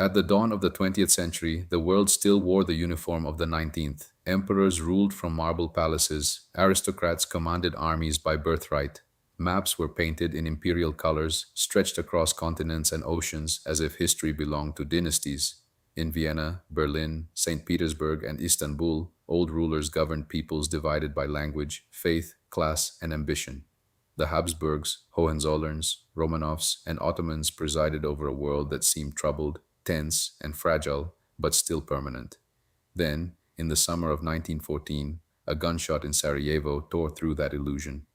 At the dawn of the 20th century, the world still wore the uniform of the 19th. Emperors ruled from marble palaces, aristocrats commanded armies by birthright. Maps were painted in imperial colors, stretched across continents and oceans as if history belonged to dynasties. In Vienna, Berlin, St. Petersburg, and Istanbul, old rulers governed peoples divided by language, faith, class, and ambition. The Habsburgs, Hohenzollerns, Romanovs, and Ottomans presided over a world that seemed troubled, tense, and fragile, but still permanent. Then, in the summer of 1914, a gunshot in Sarajevo tore through that illusion.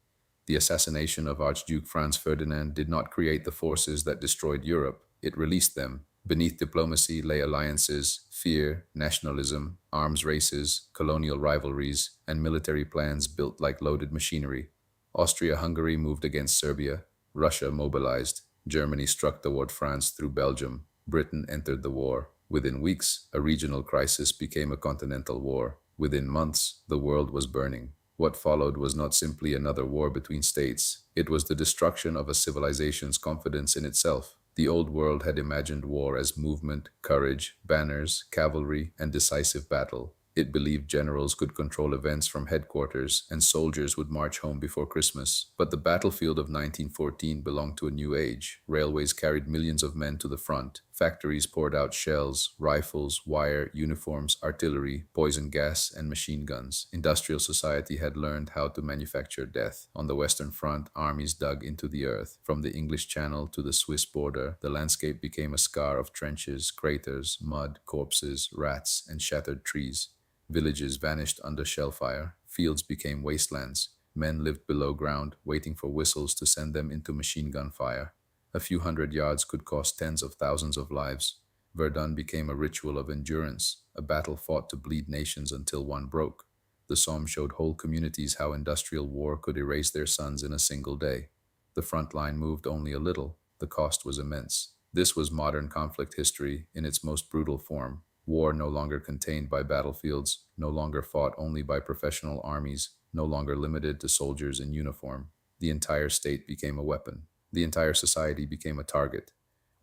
The assassination of Archduke Franz Ferdinand did not create the forces that destroyed Europe, it released them. Beneath diplomacy lay alliances, fear, nationalism, arms races, colonial rivalries, and military plans built like loaded machinery. Austria-Hungary moved against Serbia, Russia mobilized, Germany struck toward France through Belgium, Britain entered the war. Within weeks, a regional crisis became a continental war. Within months, the world was burning. What followed was not simply another war between states, it was the destruction of a civilization's confidence in itself. The old world had imagined war as movement, courage, banners, cavalry, and decisive battle. It believed generals could control events from headquarters and soldiers would march home before Christmas. But the battlefield of 1914 belonged to a new age. Railways carried millions of men to the front. Factories poured out shells, rifles, wire, uniforms, artillery, poison gas, and machine guns. Industrial society had learned how to manufacture death. On the Western Front, armies dug into the earth. From the English Channel to the Swiss border, the landscape became a scar of trenches, craters, mud, corpses, rats, and shattered trees. Villages vanished under shell fire. Fields became wastelands. Men lived below ground, waiting for whistles to send them into machine gun fire. A few hundred yards could cost tens of thousands of lives. Verdun became a ritual of endurance, a battle fought to bleed nations until one broke. The Somme showed whole communities how industrial war could erase their sons in a single day. The front line moved only a little. The cost was immense. This was modern conflict history in its most brutal form. War no longer contained by battlefields, no longer fought only by professional armies, no longer limited to soldiers in uniform. The entire state became a weapon. The entire society became a target.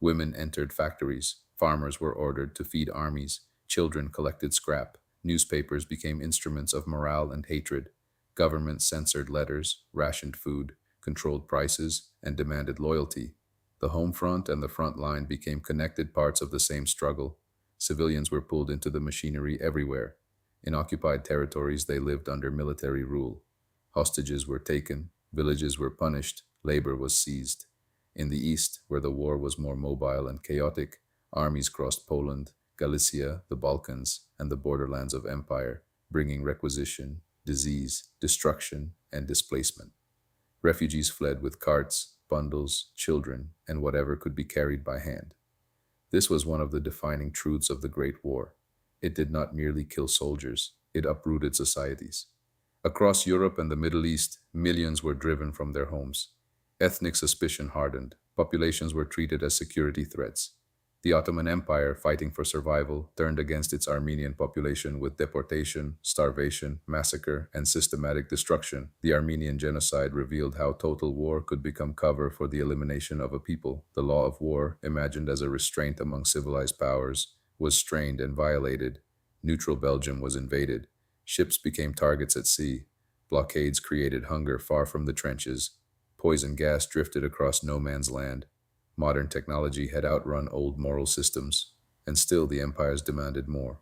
Women entered factories. Farmers were ordered to feed armies. Children collected scrap. Newspapers became instruments of morale and hatred. Governments censored letters, rationed food, controlled prices, and demanded loyalty. The home front and the front line became connected parts of the same struggle. Civilians were pulled into the machinery everywhere. In occupied territories, they lived under military rule. Hostages were taken, villages were punished, labor was seized. In the east, where the war was more mobile and chaotic, armies crossed Poland, Galicia, the Balkans, and the borderlands of empire, bringing requisition, disease, destruction, and displacement. Refugees fled with carts, bundles, children, and whatever could be carried by hand. This was one of the defining truths of the Great War. It did not merely kill soldiers, it uprooted societies. Across Europe and the Middle East, millions were driven from their homes. Ethnic suspicion hardened. Populations were treated as security threats. The Ottoman Empire, fighting for survival, turned against its Armenian population with deportation, starvation, massacre, and systematic destruction. The Armenian genocide revealed how total war could become cover for the elimination of a people. The law of war, imagined as a restraint among civilized powers, was strained and violated. Neutral Belgium was invaded. Ships became targets at sea. Blockades created hunger far from the trenches. Poison gas drifted across no man's land. Modern technology had outrun old moral systems, and still the empires demanded more.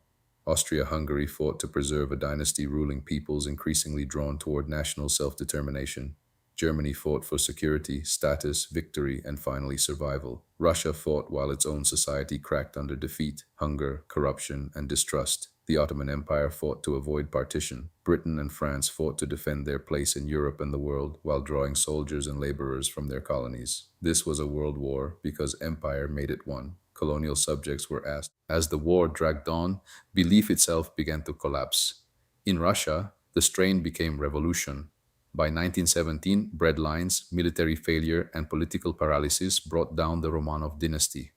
Austria-Hungary fought to preserve a dynasty ruling peoples increasingly drawn toward national self-determination. Germany fought for security, status, victory, and finally survival. Russia fought while its own society cracked under defeat, hunger, corruption, and distrust. The Ottoman Empire fought to avoid partition. Britain and France fought to defend their place in Europe and the world while drawing soldiers and laborers from their colonies. This was a world war because empire made it one. Colonial subjects were asked. As the war dragged on, belief itself began to collapse. In Russia, the strain became revolution. By 1917, breadlines, military failure, and political paralysis brought down the Romanov dynasty.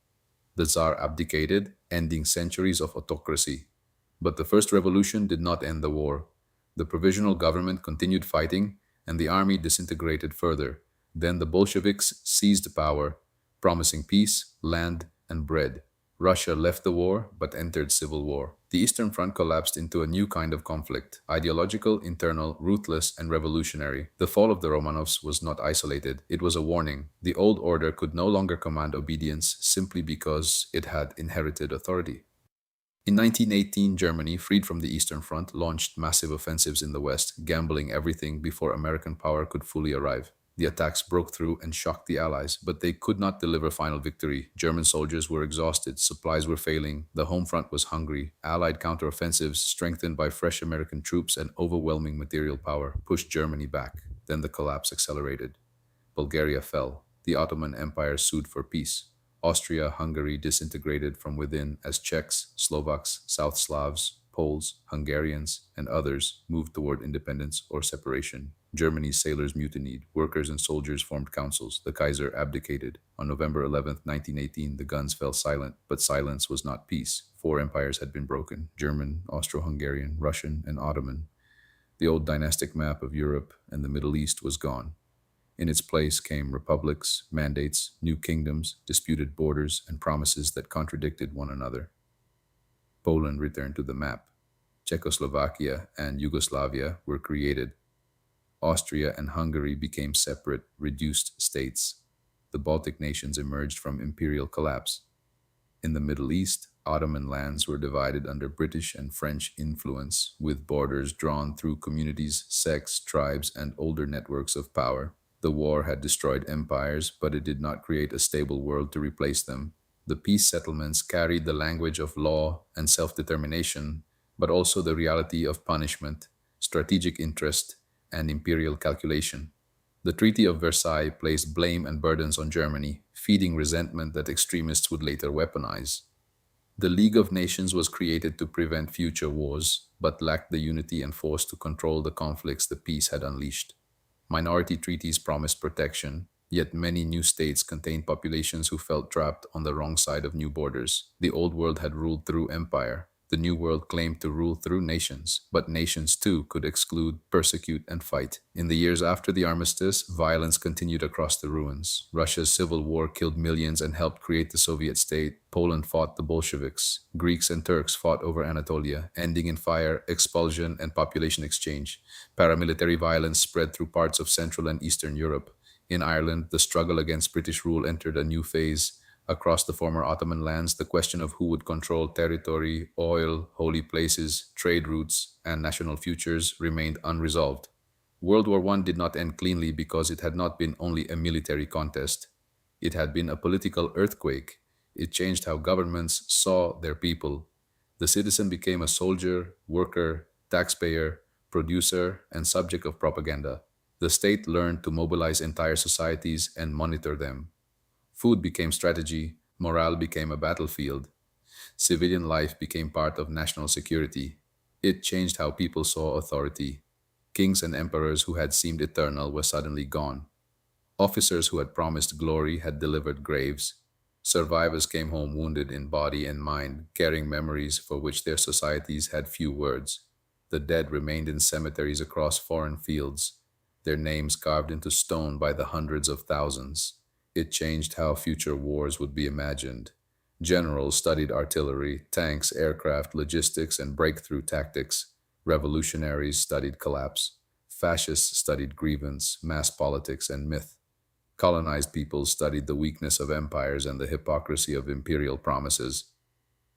The Tsar abdicated, ending centuries of autocracy. But the first revolution did not end the war. The provisional government continued fighting, and the army disintegrated further. Then the Bolsheviks seized power, promising peace, land, and bread. Russia left the war but entered civil war. The Eastern Front collapsed into a new kind of conflict, ideological, internal, ruthless, and revolutionary. The fall of the Romanovs was not isolated, it was a warning. The old order could no longer command obedience simply because it had inherited authority. In 1918, Germany, freed from the Eastern Front, launched massive offensives in the West, gambling everything before American power could fully arrive. The attacks broke through and shocked the Allies, but they could not deliver final victory. German soldiers were exhausted, supplies were failing, the home front was hungry. Allied counteroffensives, strengthened by fresh American troops and overwhelming material power, pushed Germany back. Then the collapse accelerated. Bulgaria fell. The Ottoman Empire sued for peace. Austria-Hungary disintegrated from within as Czechs, Slovaks, South Slavs, Poles, Hungarians, and others moved toward independence or separation. Germany's sailors mutinied. Workers and soldiers formed councils. The Kaiser abdicated. On November 11, 1918, the guns fell silent, but silence was not peace. Four empires had been broken: German, Austro-Hungarian, Russian, and Ottoman. The old dynastic map of Europe and the Middle East was gone. In its place came republics, mandates, new kingdoms, disputed borders, and promises that contradicted one another. Poland returned to the map. Czechoslovakia and Yugoslavia were created. Austria and Hungary became separate, reduced states. The Baltic nations emerged from imperial collapse. In the Middle East, Ottoman lands were divided under British and French influence, with borders drawn through communities, sects, tribes, and older networks of power. The war had destroyed empires, but it did not create a stable world to replace them. The peace settlements carried the language of law and self-determination, but also the reality of punishment, strategic interest, and imperial calculation. The Treaty of Versailles placed blame and burdens on Germany, feeding resentment that extremists would later weaponize. The League of Nations was created to prevent future wars, but lacked the unity and force to control the conflicts the peace had unleashed. Minority treaties promised protection, yet many new states contained populations who felt trapped on the wrong side of new borders. The old world had ruled through empire. The new world claimed to rule through nations, but nations too could exclude, persecute, and fight. In the years after the armistice, violence continued across the ruins. Russia's civil war killed millions and helped create the Soviet state. Poland fought the Bolsheviks. Greeks and Turks fought over Anatolia, ending in fire, expulsion, and population exchange. Paramilitary violence spread through parts of Central and Eastern Europe. In Ireland, the struggle against British rule entered a new phase. Across the former Ottoman lands, the question of who would control territory, oil, holy places, trade routes, and national futures remained unresolved. World War I did not end cleanly because it had not been only a military contest. It had been a political earthquake. It changed how governments saw their people. The citizen became a soldier, worker, taxpayer, producer, and subject of propaganda. The state learned to mobilize entire societies and monitor them. Food became strategy, morale became a battlefield, civilian life became part of national security. It changed how people saw authority. Kings and emperors who had seemed eternal were suddenly gone. Officers who had promised glory had delivered graves. Survivors came home wounded in body and mind, carrying memories for which their societies had few words. The dead remained in cemeteries across foreign fields, their names carved into stone by the hundreds of thousands. It changed how future wars would be imagined. Generals studied artillery, tanks, aircraft, logistics, and breakthrough tactics. Revolutionaries studied collapse. Fascists studied grievance, mass politics, and myth. Colonized peoples studied the weakness of empires and the hypocrisy of imperial promises.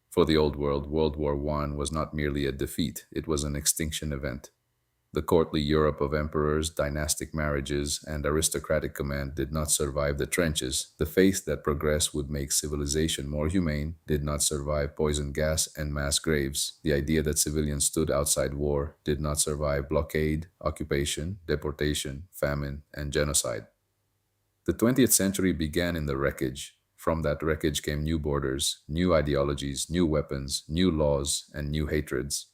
For the Old World, World War I was not merely a defeat, it was an extinction event. The courtly Europe of emperors, dynastic marriages, and aristocratic command did not survive the trenches. The faith that progress would make civilization more humane did not survive poison gas and mass graves. The idea that civilians stood outside war did not survive blockade, occupation, deportation, famine, and genocide. The 20th century began in the wreckage. From that wreckage came new borders, new ideologies, new weapons, new laws, and new hatreds.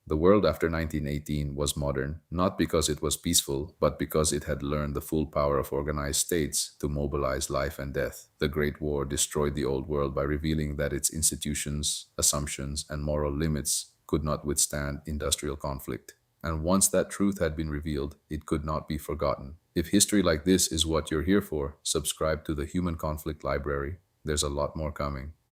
The world after 1918 was modern, not because it was peaceful, but because it had learned the full power of organized states to mobilize life and death. The Great War destroyed the old world by revealing that its institutions, assumptions, and moral limits could not withstand industrial conflict. And once that truth had been revealed, it could not be forgotten. If history like this is what you're here for, subscribe to the Human Conflict Library. There's a lot more coming.